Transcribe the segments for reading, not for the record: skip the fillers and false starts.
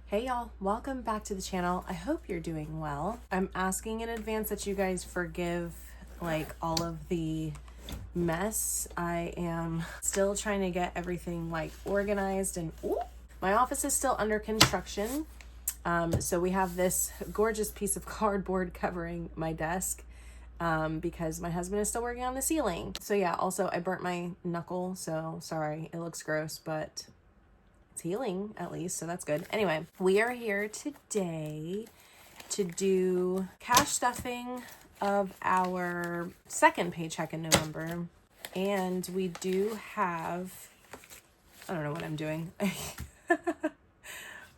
Hey y'all, welcome back to the channel. I hope you're doing well. I'm asking in advance that you guys forgive like all of the mess. I am still trying to get everything like organized and my office is still under construction. So we have this gorgeous piece of cardboard covering my desk because my husband is still working on the ceiling. So yeah, also I burnt my knuckle, so sorry, it looks gross, but it's healing at least, so that's good. Anyway, we are here today to do cash stuffing of our second paycheck in November. And we do have, I don't know what I'm doing.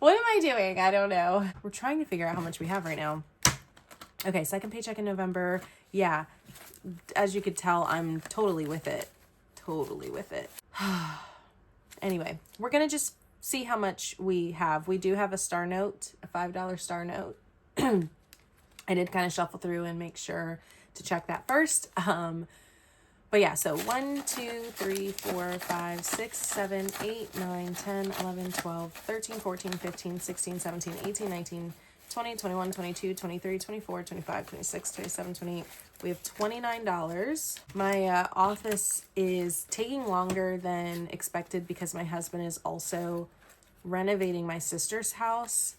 What am I doing? I don't know. We're trying to figure out how much we have right now. Okay, second paycheck in November. Yeah, as you could tell, I'm totally with it. Totally with it. Anyway, we're gonna just see how much we have. We do have a star note, a $5 star note. I did kind of shuffle through and make sure to check that first. But yeah, so 1, 2, 3, 4, 5, 6, 7, 8, 9, 10, 11, 12, 13, 14, 15, 16, 17, 18, 19, 20, 21, 22, 23, 24, 25, 26, 27, 28. We have $29. My office is taking longer than expected because my husband is also renovating my sister's house.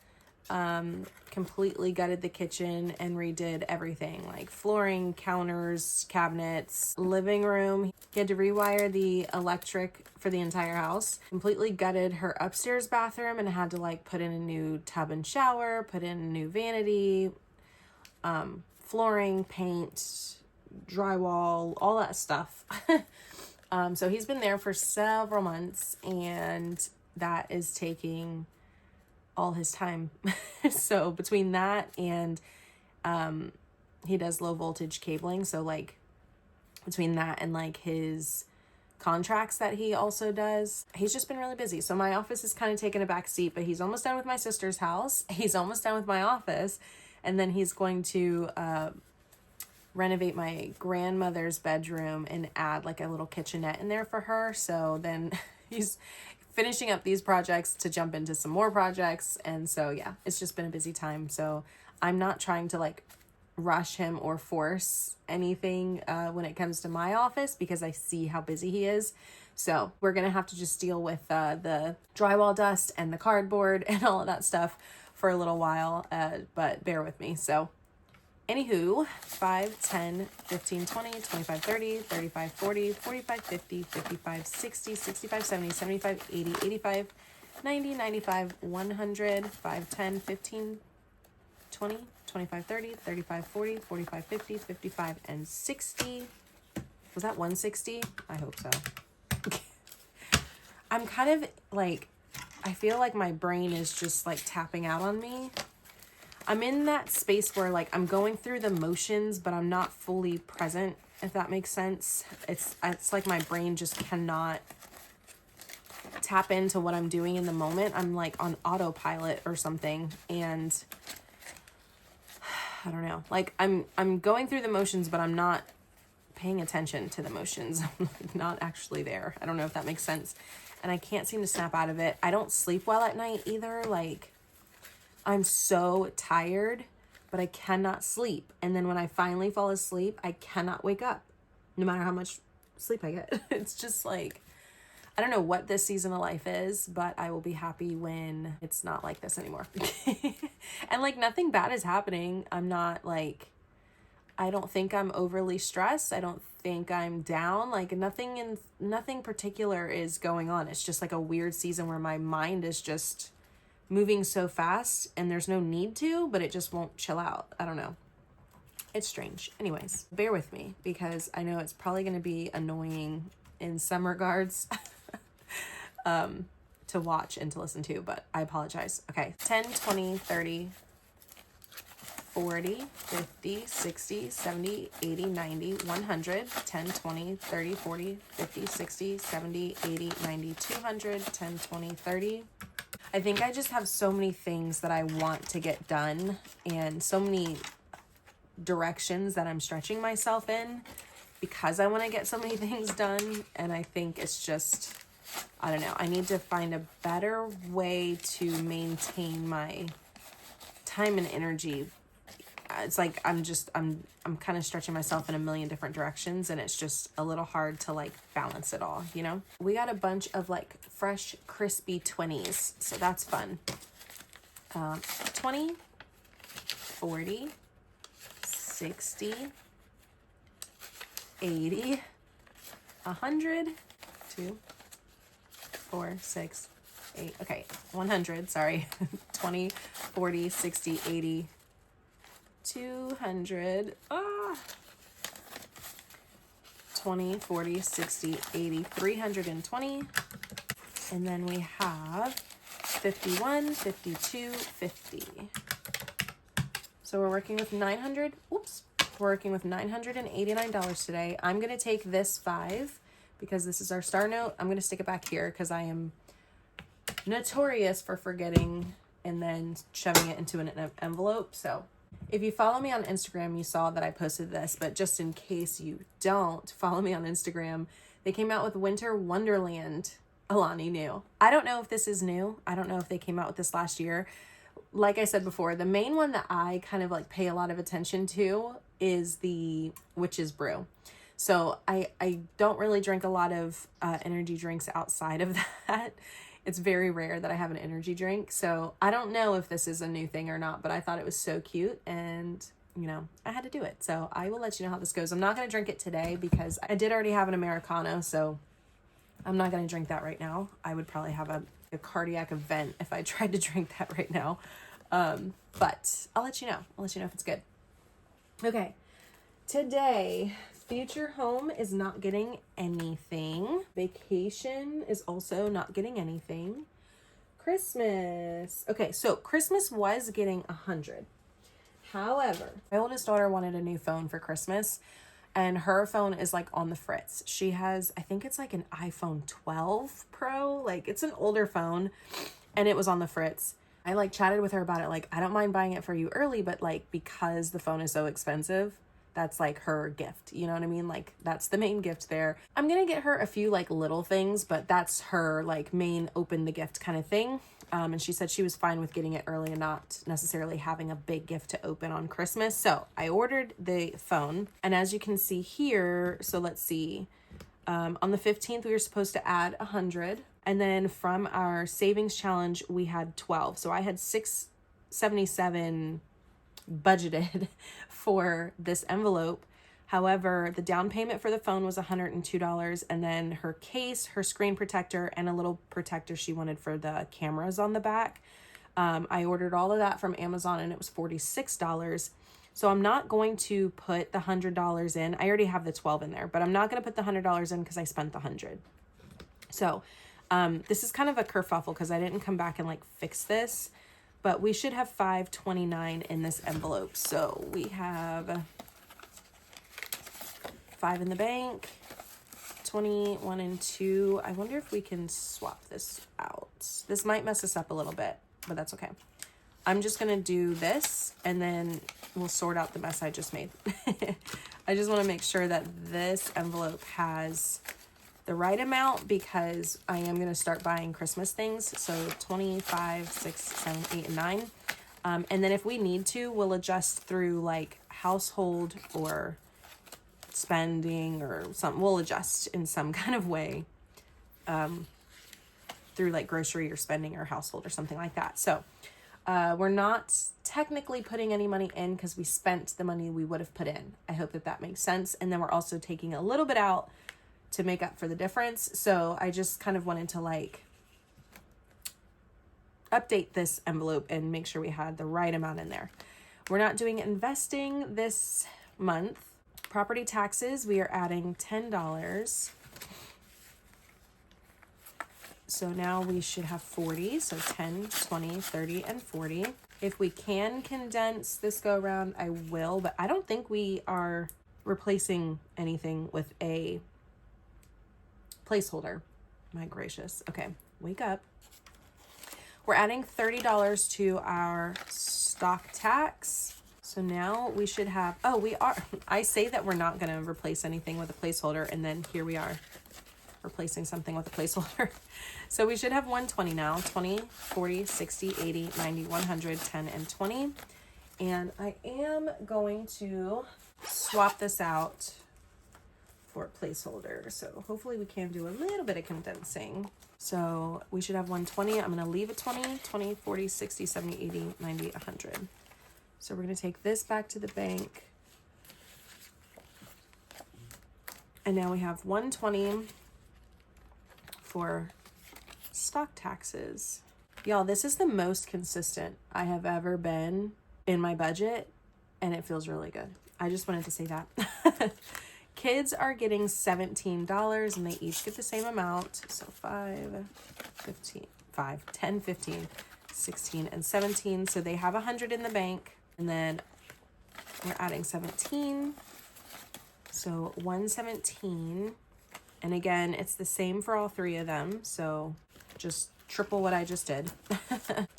Completely gutted the kitchen and redid everything, like flooring, counters, cabinets, living room. He had to rewire the electric for the entire house. Completely gutted her upstairs bathroom and had to like put in a new tub and shower, put in a new vanity, flooring, paint, drywall, all that stuff. So he's been there for several months and that is taking all his time. So between that and he does low voltage cabling, so like between that and like his contracts that he also does, he's just been really busy. So my office is kind of taking a back seat, but he's almost done with my sister's house, he's almost done with my office, and then he's going to renovate my grandmother's bedroom and add like a little kitchenette in there for her. So then he's finishing up these projects to jump into some more projects. And so, yeah, it's just been a busy time. So I'm not trying to like rush him or force anything when it comes to my office because I see how busy he is. So we're going to have to just deal with the drywall dust and the cardboard and all of that stuff for a little while, but bear with me. So anywho, 5, 10, 15, 20, 25, 30, 35, 40, 45, 50, 55, 60, 65, 70, 75, 80, 85, 90, 95, 100, 5, 10, 15, 20, 25, 30, 35, 40, 45, 50, 55, and 60. Was that 160? I hope so. I'm kind of like, I feel like my brain is just like tapping out on me. I'm in that space where like I'm going through the motions, but I'm not fully present, if that makes sense. It's like my brain just cannot tap into what I'm doing in the moment. I'm like on autopilot or something, and I don't know. Like I'm going through the motions, but I'm not paying attention to the motions. I'm not actually there. I don't know if that makes sense. And I can't seem to snap out of it. I don't sleep well at night either. Like I'm so tired, but I cannot sleep. And then when I finally fall asleep, I cannot wake up, no matter how much sleep I get. It's just like, I don't know what this season of life is, but I will be happy when it's not like this anymore. And like nothing bad is happening. I'm not like, I don't think I'm overly stressed. I don't think I'm down. Like nothing particular is going on. It's just like a weird season where my mind is just moving so fast and there's no need to, but it just won't chill out. I don't know. It's strange. Anyways, bear with me because I know it's probably going to be annoying in some regards to watch and to listen to, but I apologize. Okay. 10, 20, 30, 40, 50, 60, 70, 80, 90, 100, 10, 20, 30, 40, 50, 60, 70, 80, 90, 200, 10, 20, 30. I think I just have so many things that I want to get done and so many directions that I'm stretching myself in because I want to get so many things done. And I think it's just I don't know. I need to find a better way to maintain my time and energy. It's like I'm kind of stretching myself in a million different directions, and it's just a little hard to like balance it all, you know? We got a bunch of like fresh, crispy 20s, so that's fun. 20, 40, 60, 80, 100, 2, 4, 6, 8, okay, 100, sorry, 20, 40, 60, 80, 200, 20, 40, 60, 80, 320, and then we have 51, 52, 50. So we're working with 900, oops, we're working with $989 today. I'm going to take this 5 because this is our star note. I'm going to stick it back here because I am notorious for forgetting and then shoving it into an envelope. So if you follow me on Instagram, you saw that I posted this, but just in case you don't follow me on Instagram, they came out with Winter Wonderland Alani Nu. I don't know if this is new. I don't know if they came out with this last year. Like I said before, the main one that I kind of like pay a lot of attention to is the Witch's Brew. So I don't really drink a lot of energy drinks outside of that. It's very rare that I have an energy drink. So I don't know if this is a new thing or not, but I thought it was so cute and, you know, I had to do it. So I will let you know how this goes. I'm not going to drink it today because I did already have an Americano. So I'm not going to drink that right now. I would probably have a cardiac event if I tried to drink that right now. But I'll let you know. I'll let you know if it's good. Okay. Today, future home is not getting anything. Vacation is also not getting anything. Christmas. Okay, so Christmas was getting 100. However, my oldest daughter wanted a new phone for Christmas, and her phone is like on the fritz. She has, I think it's like an iPhone 12 Pro. Like it's an older phone, and it was on the fritz. I like chatted with her about it. Like, I don't mind buying it for you early, but like, because the phone is so expensive, that's like her gift. You know what I mean? Like that's the main gift there. I'm going to get her a few like little things, but that's her like main open the gift kind of thing. And she said she was fine with getting it early and not necessarily having a big gift to open on Christmas. So I ordered the phone, and as you can see here, so let's see, on the 15th, we were supposed to add 100. And then from our savings challenge, we had 12. So I had 677 budgeted for this envelope. However, the down payment for the phone was $102, and then her case, her screen protector, and a little protector she wanted for the cameras on the back. I ordered all of that from Amazon, and it was $46. So I'm not going to put the $100 in. I already have the 12 in there, but I'm not going to put the $100 in because I spent the 100. So this is kind of a kerfuffle because I didn't come back and like fix this, but we should have $529 in this envelope. So we have 5 in the bank, 21 and 2. I wonder if we can swap this out. This might mess us up a little bit, but that's okay. I'm just going to do this and then we'll sort out the mess I just made. I just want to make sure that this envelope has the right amount because I am going to start buying Christmas things. So 25, 6, 7, 8, and 9. And then if we need to, we'll adjust through like household or spending or something. We'll adjust in some kind of way through like grocery or spending or household or something like that. So we're not technically putting any money in because we spent the money we would have put in. I hope that that makes sense. And then we're also taking a little bit out to make up for the difference. So I just kind of wanted to like update this envelope and make sure we had the right amount in there. We're not doing investing this month. Property taxes, we are adding $10. So now we should have 40. So 10, 20, 30, and 40. If we can condense this go around, I will, but I don't think we are replacing anything with a placeholder. My gracious. Okay, wake up. We're adding $30 to our stock tax. So now we should have, oh, we are, I say that we're not going to replace anything with a placeholder, and then here we are. replacing something with a placeholder. So we should have 120 now, 20, 40, 60, 80, 90, 100, 10, and 20. And I am going to swap this out for a placeholder. So hopefully we can do a little bit of condensing. So we should have 120. I'm going to leave it 20, 20, 40, 60, 70, 80, 90, 100. So we're going to take this back to the bank. And now we have 120 for stock taxes. Y'all, this is the most consistent I have ever been in my budget, and it feels really good. I just wanted to say that. Kids are getting $17 and they each get the same amount. So 5, 10, 15, 16, and 17. So they have 100 in the bank, and then we're adding 17. So 117. And again, it's the same for all three of them. So just triple what I just did.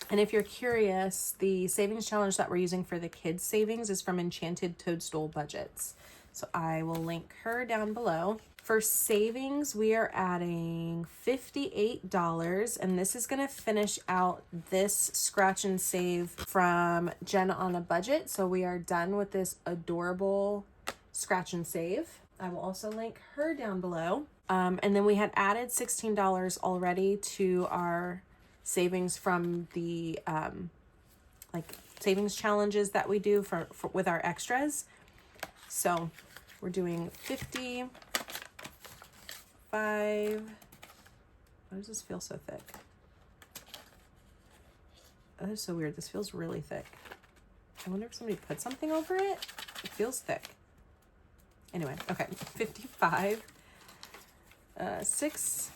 And if you're curious, the savings challenge that we're using for the kids' savings is from Enchanted Toadstool Budgets. So I will link her down below. For savings, we are adding $58, and this is going to finish out this scratch and save from Jen on a Budget. So we are done with this adorable scratch and save. I will also link her down below. And then we had added $16 already to our savings from the like savings challenges that we do for with our extras. So we're doing 55. Why does this feel so thick? Oh, that is so weird. This feels really thick. I wonder if somebody put something over it. It feels thick. Anyway, okay. 55, 6,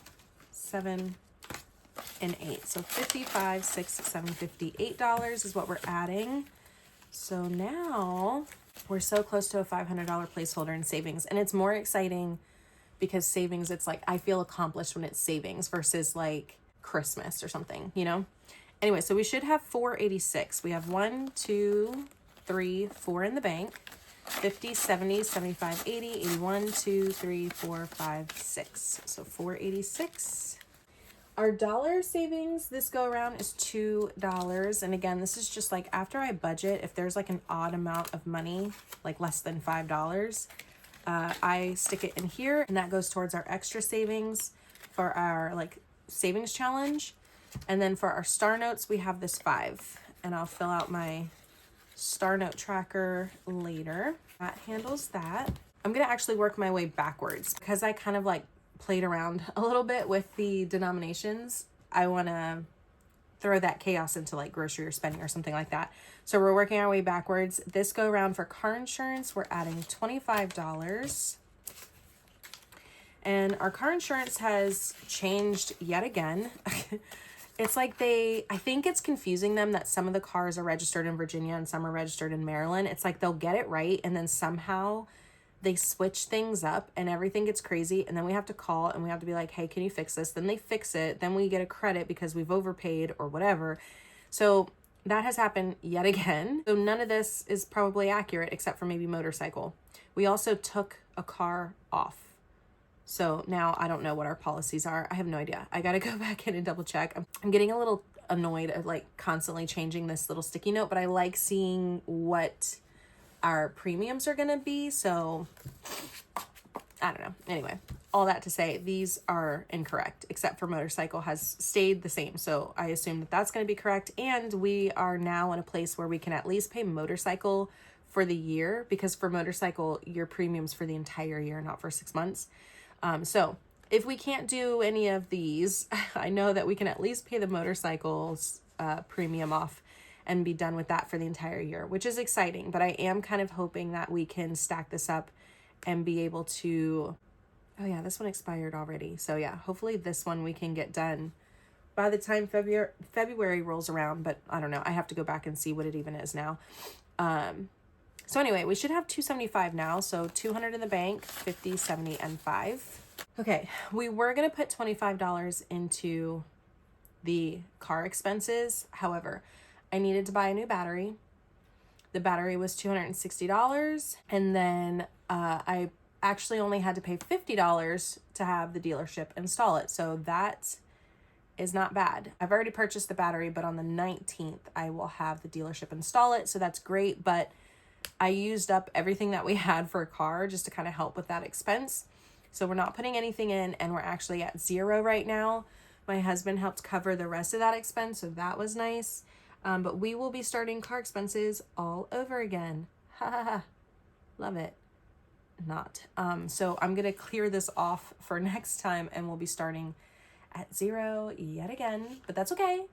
7, and 8. So 55, 6, 7, $58 is what we're adding. So now we're so close to a $500 placeholder in savings, and it's more exciting because savings, it's like I feel accomplished when it's savings versus like Christmas or something, you know? Anyway, so we should have 486. We have 1, 2, 3, 4 in the bank. 50, 70, 75, 80, 81, 2, 3, 4, 5, 6. So 486. Our dollar savings this go around is $2. And again, this is just like after I budget, if there's like an odd amount of money, like less than $5, I stick it in here, and that goes towards our extra savings for our like savings challenge. And then for our star notes, we have this 5, and I'll fill out my star note tracker later. That handles that. I'm going to actually work my way backwards because I kind of like played around a little bit with the denominations. I want to throw that chaos into like grocery or spending or something like that. So we're working our way backwards. This go around for car insurance, we're adding $25. And our car insurance has changed yet again. It's like I think it's confusing them that some of the cars are registered in Virginia and some are registered in Maryland. It's like they'll get it right, and then somehow they switch things up and everything gets crazy, and then we have to call and we have to be like, hey, can you fix this? Then they fix it. Then we get a credit because we've overpaid or whatever. So that has happened yet again. So none of this is probably accurate except for maybe motorcycle. We also took a car off. So now I don't know what our policies are. I have no idea. I got to go back in and double check. I'm getting a little annoyed at like constantly changing this little sticky note, but I like seeing what our premiums are going to be. So I don't know. Anyway, all that to say, these are incorrect, except for motorcycle has stayed the same. So I assume that that's going to be correct. And we are now in a place where we can at least pay motorcycle for the year, because for motorcycle, your premiums for the entire year, not for 6 months. So if we can't do any of these, I know that we can at least pay the motorcycles premium off and be done with that for the entire year, which is exciting. But I am kind of hoping that we can stack this up and be able to, oh yeah, this one expired already. So yeah, hopefully this one we can get done by the time February rolls around, but I don't know. I have to go back and see what it even is now. So anyway, we should have 275 now. So 200 in the bank, 50, 70, and 5. Okay, we were going to put $25 into the car expenses. However, I needed to buy a new battery. The battery was $260. And then I actually only had to pay $50 to have the dealership install it. So that is not bad. I've already purchased the battery, but on the 19th, I will have the dealership install it. So that's great. But I used up everything that we had for a car just to kind of help with that expense. So we're not putting anything in, and we're actually at 0 right now. My husband helped cover the rest of that expense, so that was nice. But we will be starting car expenses all over again. Ha ha ha. Love it. Not. So I'm going to clear this off for next time, and we'll be starting at 0 yet again, but that's okay.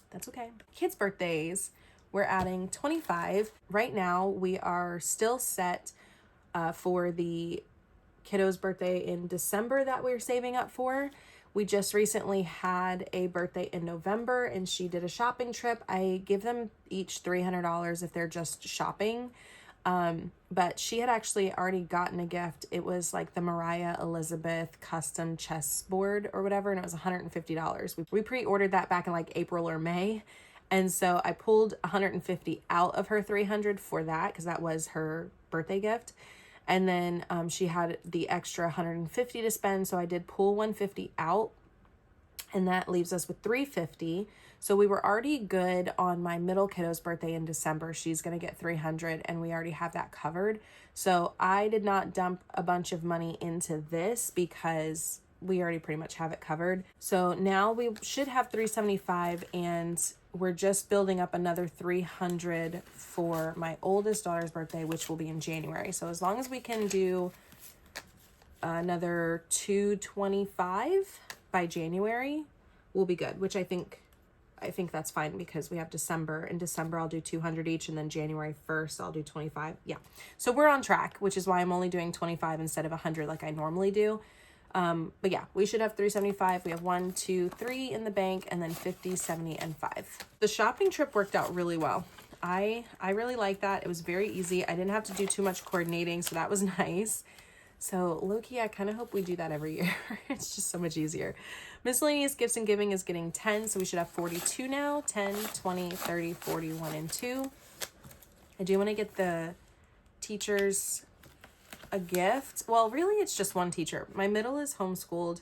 That's okay. Kids' birthdays, we're adding 25. Right now, we are still set for the kiddo's birthday in December that we're saving up for. We just recently had a birthday in November, and she did a shopping trip. I give them each $300 if they're just shopping. But she had actually already gotten a gift. It was like the Mariah Elizabeth custom chessboard or whatever, and it was $150. We pre-ordered that back in like April or May. And so I pulled $150 out of her $300 for that, because that was her birthday gift. And then she had the extra $150 to spend, so I did pull $150 out, and that leaves us with $350. So we were already good on my middle kiddo's birthday in December. She's going to get $300, and we already have that covered. So I did not dump a bunch of money into this because we already pretty much have it covered. So now we should have $375, and we're just building up another $300 for my oldest daughter's birthday, which will be in January. So as long as we can do another $225 by January, we'll be good, which I think that's fine, because we have December. In December, I'll do $200 each, and then January 1st, I'll do $25. Yeah. So we're on track, which is why I'm only doing $25 instead of $100 like I normally do. But yeah, we should have $375. We have 1, 2, 3 in the bank, and then 50, 70, and 5. The shopping trip worked out really well. I really like that. It was very easy. I didn't have to do too much coordinating, so that was nice. So low-key, I kind of hope we do that every year. It's just so much easier. Miscellaneous gifts and giving is getting 10, so we should have 42 now. 10, 20, 30, 40, 1, and 2. I do want to get the teachers a gift. Well, really, it's just one teacher. My middle is homeschooled.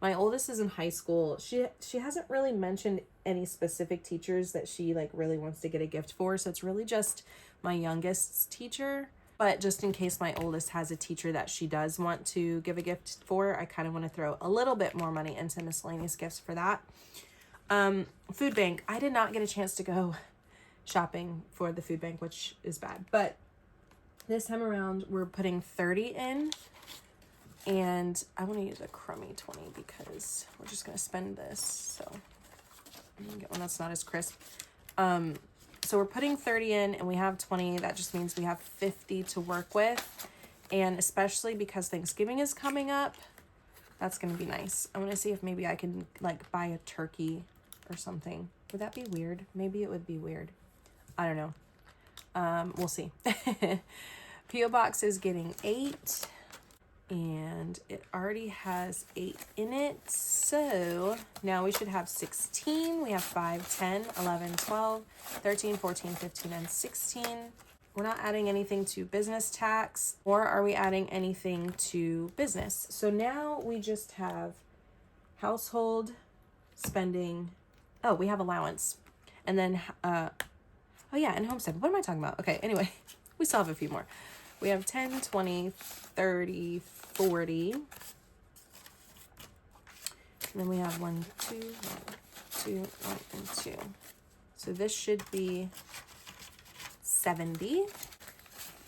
My oldest is in high school. She hasn't really mentioned any specific teachers that she like really wants to get a gift for, so it's really just my youngest's teacher. But just in case my oldest has a teacher that she does want to give a gift for, I kind of want to throw a little bit more money into miscellaneous gifts for that. Food bank. I did not get a chance to go shopping for the food bank, which is bad. But this time around, we're putting 30 in. And I want to use a crummy 20 because we're just going to spend this. So I'm going to get one that's not as crisp. So we're putting 30 in, and we have 20. That just means we have 50 to work with. And especially because Thanksgiving is coming up, that's going to be nice. I want to see if maybe I can like buy a turkey or something. Would that be weird? Maybe it would be weird. I don't know. We'll see. P.O. Box is getting 8. And it already has 8 in it. So now we should have 16. We have 5, 10, 11, 12, 13, 14, 15, and 16. We're not adding anything to business tax, or are we adding anything to business? So now we just have household spending. Oh, we have allowance. And then, oh yeah, and homestead. What am I talking about? Okay, anyway, we still have a few more. We have 10, 20, 30, 40. And then we have 1, 2, 1, 2, 1, and 2. So this should be 70.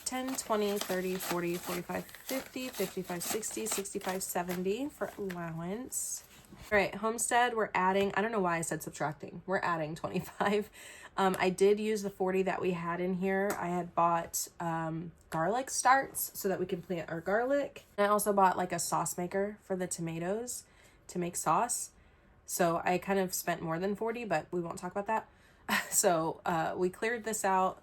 10, 20, 30, 40, 45, 50, 55, 60, 65, 70 for allowance. All right, homestead, we're adding, I don't know why I said subtracting. We're adding 25. I did use the 40 that we had in here. I had bought garlic starts so that we can plant our garlic. And I also bought like a sauce maker for the tomatoes to make sauce. So I kind of spent more than 40, but we won't talk about that. So we cleared this out,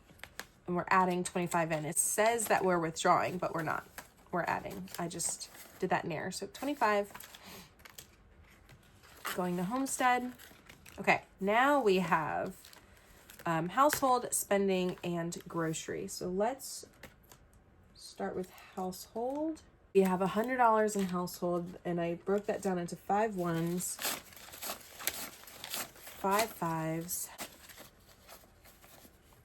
and we're adding 25 in. It says that we're withdrawing, but we're not. We're adding. I just did that in error. So 25. Going to homestead. Okay, now we have household spending and grocery. So let's start with household. We have $100 in household, and I broke that down into 5 ones, 5 fives,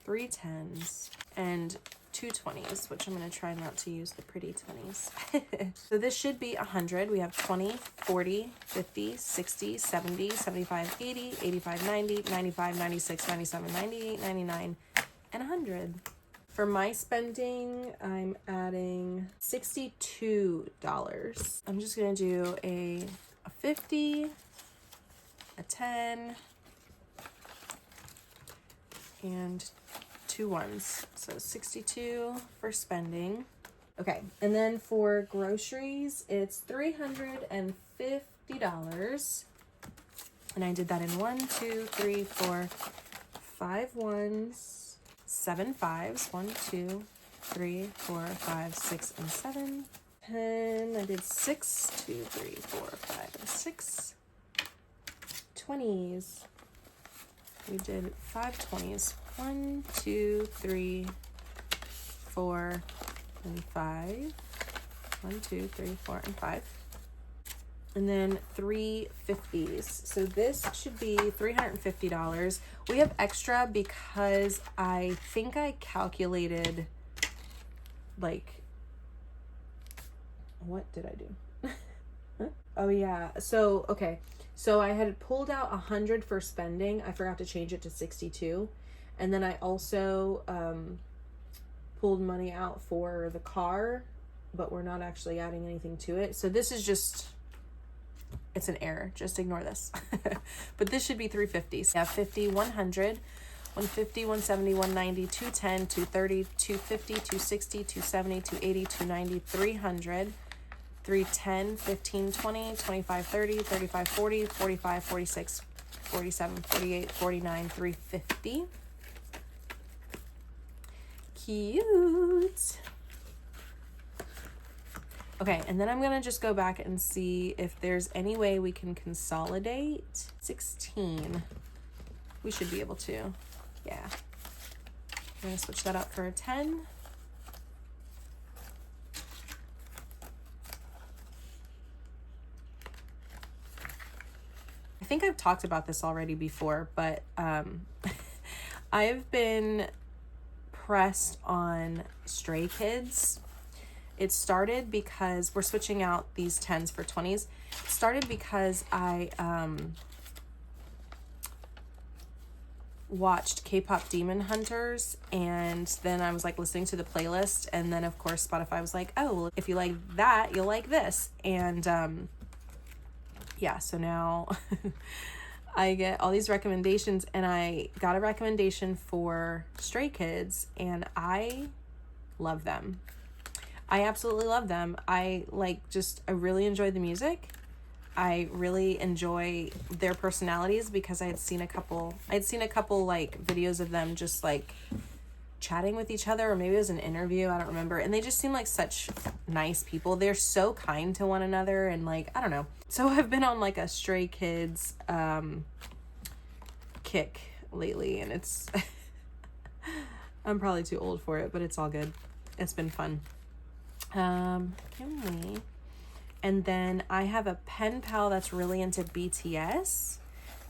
3 tens, and 2 20s, which I'm going to try not to use the pretty 20s. So this should be 100. We have 20, 40, 50, 60, 70, 75, 80, 85, 90, 95, 96, 97, 98, 99, and 100. For my spending, I'm adding $62. I'm just going to do a 50, a 10, and 2 ones. So 62 for spending. Okay, and then for groceries, it's $350. And I did that in 1, 2, 3, 4, 5 ones, 7 fives. 1, 2, 3, 4, 5, 6, and 7. 10. I did 6, 2, 3, 4, 5, and 6. 20s. We did 5 20s. 1, 2, 3, 4, and 5. 1, 2, 3, 4, and 5. And then 3 50s. So this should be $350. We have extra because I think I calculated, like, what did I do? Oh yeah. So, okay. So I had pulled out 100 for spending. I forgot to change it to 62. And then I also pulled money out for the car, but we're not actually adding anything to it. So this is just, it's an error. Just ignore this. But this should be 350. So we have 50, 100, 150, 170, 190, 210, 230, 250, 260, 270, 280, 290, 300, 310, 15, 20, 25, 30, 35, 40, 45, 46, 47, 48, 49, 350. Cute. Okay, and then I'm gonna just go back and see if there's any way we can consolidate. 16. We should be able to. Yeah. I'm gonna switch that up for a 10. I think I've talked about this already before, but I've been pressed on Stray Kids. It started because we're switching out these 10s for 20s. It started because I watched K-pop Demon Hunters, and then I was like listening to the playlist, and then of course Spotify was like, oh, well, if you like that, you'll like this. And yeah, so now I get all these recommendations, and I got a recommendation for Stray Kids, and I love them. I absolutely love them. I really enjoy the music. I really enjoy their personalities because I had seen a couple like videos of them just like chatting with each other, or maybe it was an interview, I don't remember. And they just seem like such nice people. They're so kind to one another, and like, I don't know. So I've been on like a Stray Kids kick lately, and it's I'm probably too old for it, but it's all good. It's been fun. And then I have a pen pal that's really into BTS.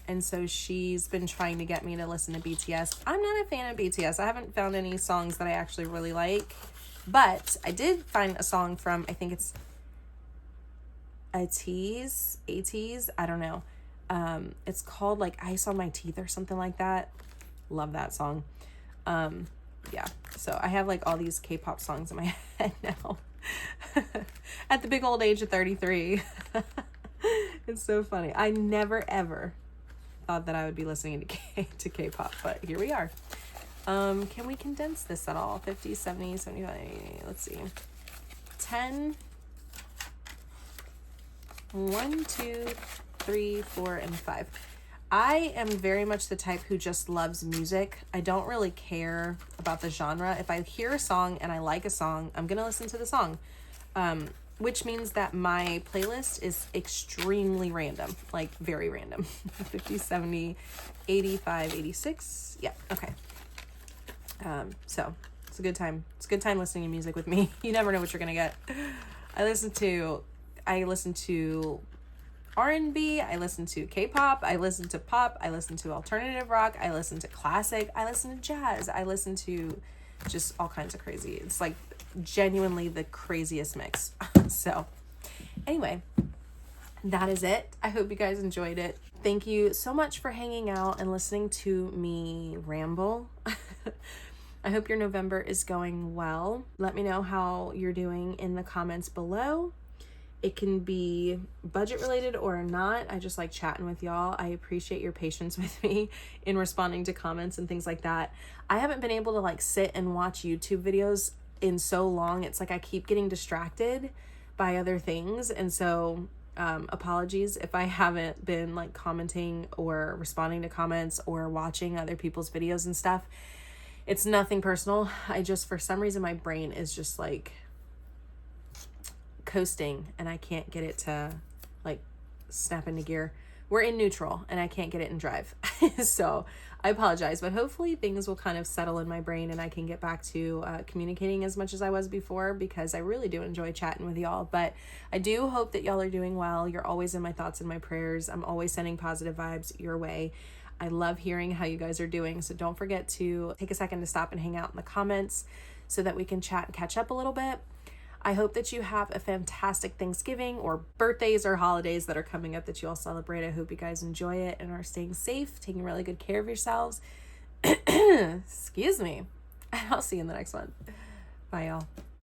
And so she's been trying to get me to listen to BTS. I'm not a fan of BTS. I haven't found any songs that I actually really like. But I did find a song from, I think it's ATEEZ, I don't know. It's called like Ice on My Teeth or something like that. Love that song. Yeah, so I have like all these K-pop songs in my head now. At the big old age of 33. It's so funny. I never ever thought that I would be listening to K-pop, but here we are. Can we condense this at all? 50, 70, 75, let's see. 10, 1, 2, 3, 4, and 5. I am very much the type who just loves music. I don't really care about the genre. If I hear a song and I like a song, I'm going to listen to the song. Which means that my playlist is extremely random, like very random. 50, 70, 85, 86. Yeah, okay. So it's a good time. It's a good time listening to music with me. You never know what you're going to get. I listen to R&B, I listen to K-pop, I listen to pop, I listen to alternative rock, I listen to classic, I listen to jazz, I listen to just all kinds of crazy. It's like genuinely the craziest mix. So anyway, that is it. I hope you guys enjoyed it. Thank you so much for hanging out and listening to me ramble. I hope your November is going well. Let me know how you're doing in the comments below. It can be budget related or not. I just like chatting with y'all. I appreciate your patience with me in responding to comments and things like that. I haven't been able to like sit and watch YouTube videos in so long. It's like I keep getting distracted by other things. And so apologies if I haven't been like commenting or responding to comments or watching other people's videos and stuff. It's nothing personal. I just, for some reason, my brain is just like coasting and I can't get it to like snap into gear. We're in neutral and I can't get it in drive. So I apologize, but hopefully things will kind of settle in my brain and I can get back to communicating as much as I was before, because I really do enjoy chatting with y'all. But I do hope that y'all are doing well. You're always in my thoughts and my prayers. I'm always sending positive vibes your way. I love hearing how you guys are doing. So don't forget to take a second to stop and hang out in the comments so that we can chat and catch up a little bit. I hope that you have a fantastic Thanksgiving or birthdays or holidays that are coming up that you all celebrate. I hope you guys enjoy it and are staying safe, taking really good care of yourselves. Excuse me. I'll see you in the next one. Bye, y'all.